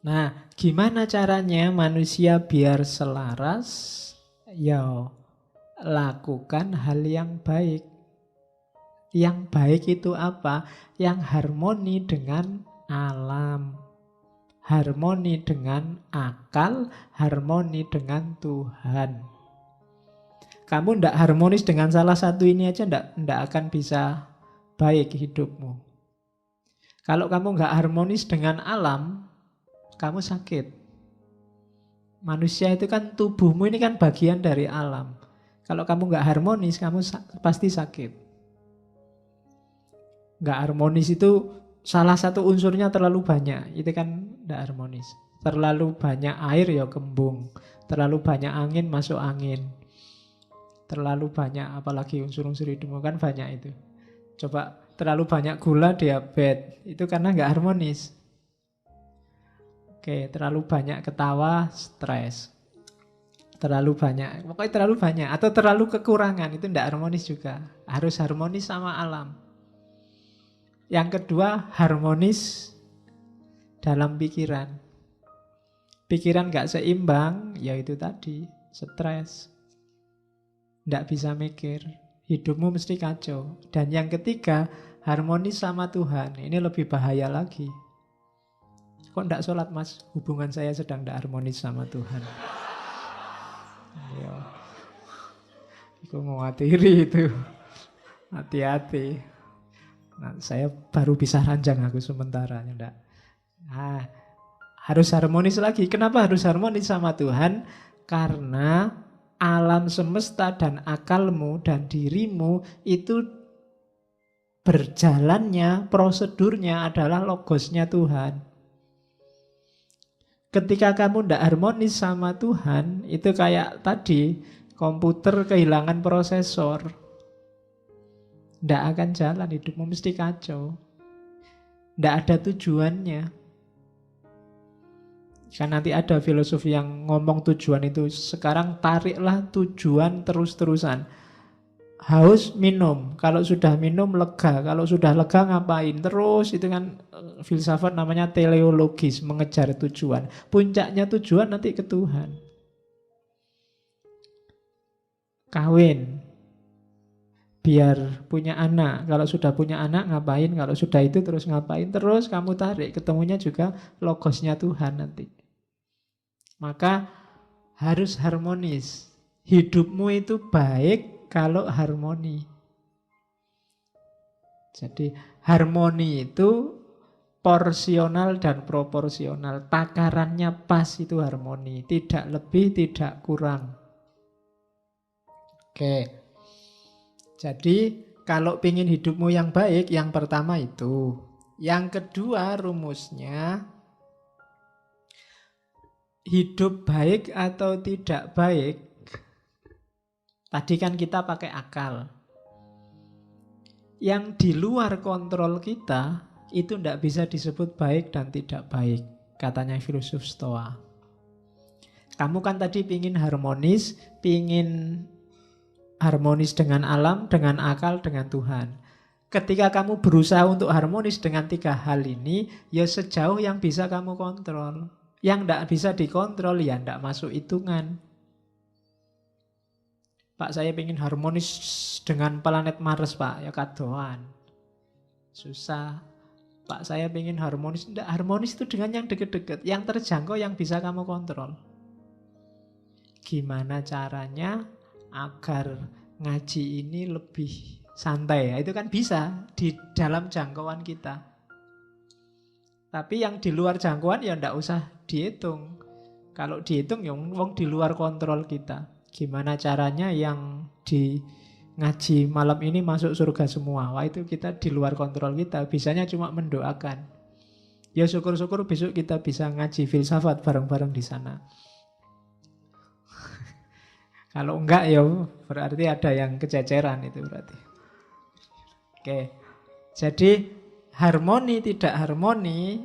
Nah, gimana caranya manusia biar selaras? Ya, lakukan hal yang baik. Yang baik itu apa? Yang harmoni dengan alam, harmoni dengan akal, harmoni dengan Tuhan. Kamu tidak harmonis dengan salah satu ini aja, tidak akan bisa baik hidupmu. Kalau kamu nggak harmonis dengan alam, kamu sakit. Manusia itu kan, tubuhmu ini kan bagian dari alam. Kalau kamu nggak harmonis, kamu pasti sakit. Nggak harmonis itu salah satu unsurnya terlalu banyak. Itu kan nggak harmonis. Terlalu banyak air ya kembung. Terlalu banyak angin masuk angin. Terlalu banyak apalagi unsur-unsur hidupmu kan banyak itu. Coba terlalu banyak gula, diabetes. Itu karena nggak harmonis. Oke, terlalu banyak ketawa, stres. Terlalu banyak, pokoknya terlalu banyak. Atau terlalu kekurangan, itu tidak harmonis juga. Harus harmonis sama alam. Yang kedua, harmonis dalam pikiran. Pikiran nggak seimbang, ya itu tadi, stres. Tidak bisa mikir, hidupmu mesti kacau. Dan yang ketiga, harmonis sama Tuhan. Ini lebih bahaya lagi. Kok tidak sholat mas? Hubungan saya sedang tidak harmonis sama Tuhan. Ya, aku mewatiri itu. Hati-hati. Nah, saya baru bisa ranjang aku sementara. Enggak. Nah, harus harmonis lagi. Kenapa harus harmonis sama Tuhan? Karena alam semesta dan akalmu dan dirimu itu berjalannya, prosedurnya adalah logosnya Tuhan. Ketika kamu tidak harmonis sama Tuhan, itu kayak tadi, komputer kehilangan prosesor. Tidak akan jalan, hidupmu mesti kacau. Tidak ada tujuannya. Kan nanti ada filosofi yang ngomong tujuan itu. Sekarang tariklah tujuan terus-terusan. Haus, minum. Kalau sudah minum, lega. Kalau sudah lega, ngapain? Terus, itu kan filsafat namanya teleologis, mengejar tujuan. Puncaknya tujuan nanti ke Tuhan. Kawin. Biar punya anak. Kalau sudah punya anak, ngapain? Kalau sudah itu terus ngapain? Terus kamu tarik. Ketemunya juga logosnya Tuhan nanti. Maka harus harmonis. Hidupmu itu baik kalau harmoni. Jadi harmoni itu porsional dan proporsional. Takarannya pas itu harmoni. Tidak lebih, tidak kurang. Oke. Jadi kalau ingin hidupmu yang baik, yang pertama itu. Yang kedua rumusnya, hidup baik atau tidak baik. Tadi kan kita pakai akal. Yang di luar kontrol kita, itu tidak bisa disebut baik dan tidak baik. Katanya filosof Stoa. Kamu kan tadi pingin harmonis dengan alam, dengan akal, dengan Tuhan. Ketika kamu berusaha untuk harmonis dengan tiga hal ini, ya sejauh yang bisa kamu kontrol. Yang tidak bisa dikontrol, ya tidak masuk hitungan. Pak, saya ingin harmonis dengan planet Mars, Pak. Ya kadoan. Susah. Pak, saya ingin harmonis. Tidak, harmonis itu dengan yang deket-deket. Yang terjangkau, yang bisa kamu kontrol. Gimana caranya agar ngaji ini lebih santai? Ya, itu kan bisa di dalam jangkauan kita. Tapi yang di luar jangkauan ya tidak usah dihitung. Kalau dihitung ya wong di luar kontrol kita. Gimana caranya yang di ngaji malam ini masuk surga semua? Wah, itu kita di luar kontrol kita. Bisanya cuma mendoakan. Ya syukur-syukur besok kita bisa ngaji filsafat bareng-bareng di sana. Kalau enggak ya berarti ada yang kececeran itu berarti. Oke. Jadi harmoni tidak harmoni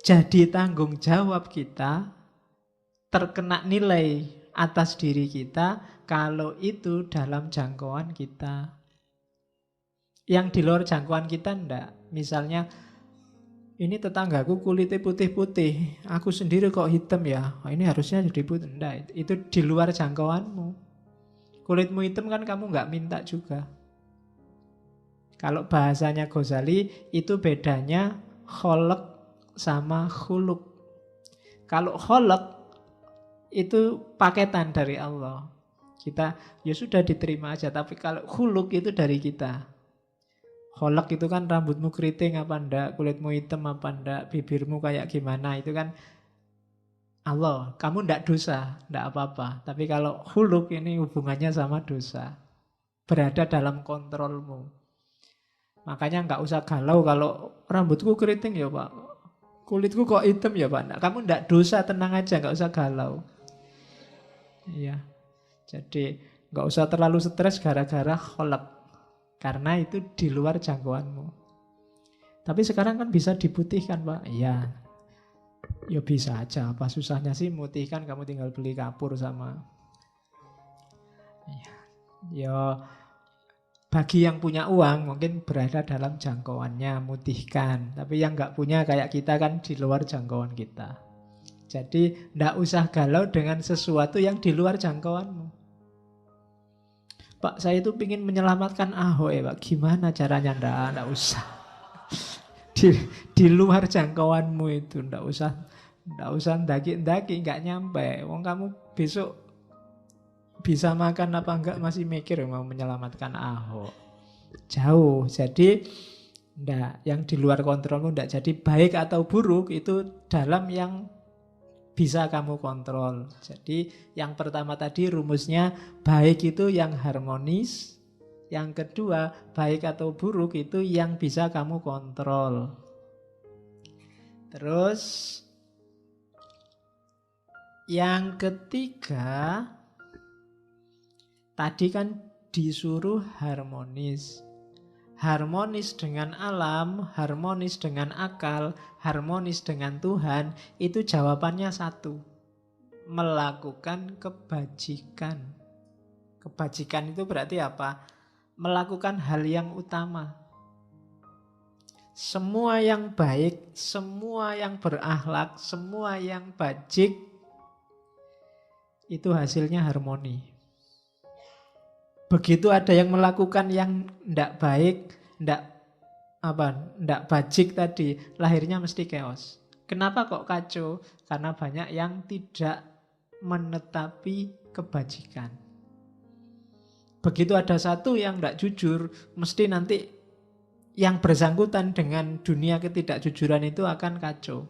jadi tanggung jawab kita, terkena nilai atas diri kita kalau itu dalam jangkauan kita. Yang di luar jangkauan kita enggak. Misalnya Ini tetanggaku kulitnya putih-putih, aku sendiri kok hitam ya. Oh, ini harusnya jadi putih. Enggak, itu di luar jangkauanmu. Kulitmu hitam kan kamu nggak minta juga. Kalau bahasanya Ghazali itu bedanya kholq sama khuluk. Kalau kholq itu paketan dari Allah. Kita ya sudah diterima aja, tapi kalau khuluk itu dari kita. Kholq itu kan rambutmu keriting apa enggak, kulitmu hitam apa enggak, bibirmu kayak gimana, itu kan Allah. Kamu enggak dosa, enggak apa-apa. Tapi kalau khuluk ini hubungannya sama dosa. Berada dalam kontrolmu. Makanya enggak usah galau kalau rambutku keriting ya Pak. Kulitku kok hitam ya Pak. Nah, kamu enggak dosa, tenang aja, enggak usah galau. Iya. Jadi enggak usah terlalu stres gara-gara kholq. Karena itu di luar jangkauanmu. Tapi sekarang kan bisa diputihkan Pak. Iya. Ya bisa aja. Apa susahnya sih mutihkan, kamu tinggal beli kapur sama. Ya bagi yang punya uang mungkin berada dalam jangkauannya mutihkan. Tapi yang nggak punya kayak kita kan di luar jangkauan kita. Jadi nggak usah galau dengan sesuatu yang di luar jangkauanmu. Pak, saya itu ingin menyelamatkan Ahok ya Pak. Gimana caranya? Nggak usah. Di luar jangkauanmu itu. Nggak usah ndaki-ndaki, nggak nyampe. Wong kamu besok bisa makan apa enggak masih mikir mau menyelamatkan Ahok. Jauh. Jadi yang di luar kontrolmu nggak. Jadi baik atau buruk itu dalam yang bisa kamu kontrol. Jadi yang pertama tadi rumusnya baik itu yang harmonis. Yang kedua baik atau buruk itu yang bisa kamu kontrol. Terus yang ketiga tadi kan disuruh harmonis. Harmonis dengan alam, harmonis dengan akal, harmonis dengan Tuhan, itu jawabannya satu. Melakukan kebajikan. Kebajikan itu berarti apa? Melakukan hal yang utama. Semua yang baik, semua yang berakhlak, semua yang bajik, itu hasilnya harmoni. Begitu ada yang melakukan yang tidak baik, tidak bajik tadi, lahirnya mesti chaos. Kenapa kok kacau? Karena banyak yang tidak menetapi kebajikan. Begitu ada satu yang tidak jujur, mesti nanti yang bersangkutan dengan dunia ketidakjujuran itu akan kacau.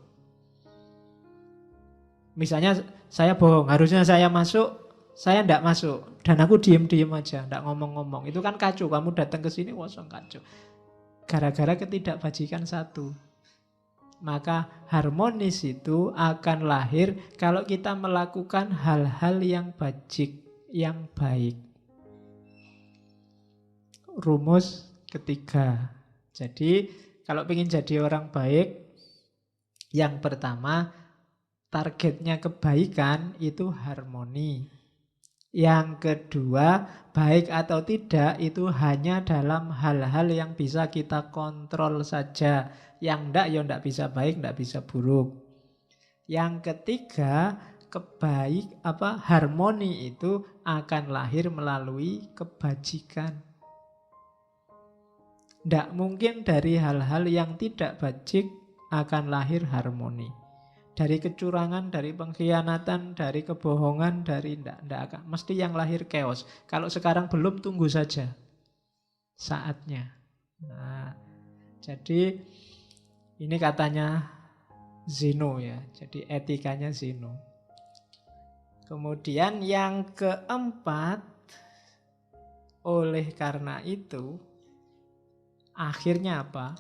Misalnya saya bohong, harusnya saya masuk, saya tidak masuk. Dan aku diem-diem aja, tidak ngomong-ngomong. Itu kan kacau, kamu datang ke sini, kosong kacau. Gara-gara ketidakbajikan satu. Maka harmonis itu akan lahir kalau kita melakukan hal-hal yang bajik, yang baik. Rumus ketiga. Jadi kalau ingin jadi orang baik, yang pertama targetnya kebaikan itu harmoni. Yang kedua, baik atau tidak itu hanya dalam hal-hal yang bisa kita kontrol saja. Yang enggak, ya enggak bisa baik, enggak bisa buruk. Yang ketiga, harmoni itu akan lahir melalui kebajikan. Enggak mungkin dari hal-hal yang tidak bajik akan lahir harmoni. Dari kecurangan, dari pengkhianatan, dari kebohongan, dari tidak akan. Mesti yang lahir chaos. Kalau sekarang belum, tunggu saja saatnya. Nah, jadi ini katanya Zeno ya. Jadi etikanya Zeno. Kemudian yang keempat, oleh karena itu, akhirnya apa?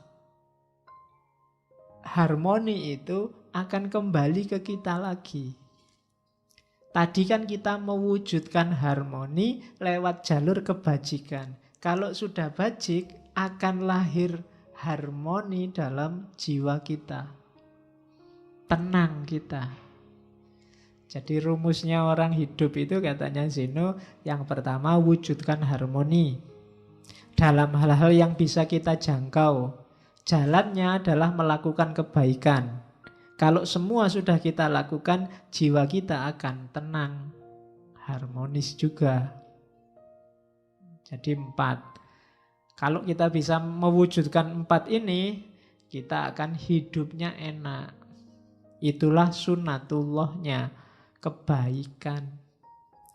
Harmoni itu akan kembali ke kita lagi. Tadi kan kita mewujudkan harmoni lewat jalur kebajikan. Kalau sudah bajik, akan lahir harmoni dalam jiwa kita. Tenang kita. Jadi rumusnya orang hidup itu katanya Zeno, yang pertama wujudkan harmoni dalam hal-hal yang bisa kita jangkau. Jalannya adalah melakukan kebaikan. Kalau semua sudah kita lakukan, jiwa kita akan tenang, harmonis juga. Jadi 4. Kalau kita bisa mewujudkan 4 ini, kita akan hidupnya enak. Itulah sunnatullahnya, kebaikan.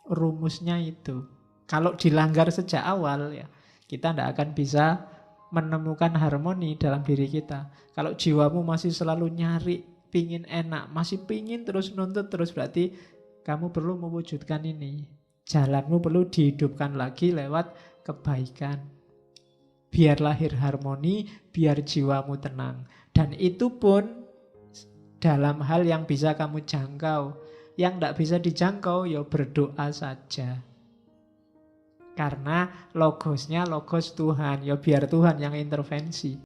Rumusnya itu. Kalau dilanggar sejak awal, ya kita tidak akan bisa menemukan harmoni dalam diri kita. Kalau jiwamu masih selalu nyari, pingin enak, masih pingin terus nuntut terus, berarti kamu perlu mewujudkan ini. Jalanmu perlu dihidupkan lagi lewat kebaikan. Biar lahir harmoni, biar jiwamu tenang. Dan itu pun dalam hal yang bisa kamu jangkau. Yang tidak bisa dijangkau, ya berdoa saja. Karena logosnya logos Tuhan, ya biar Tuhan yang intervensi.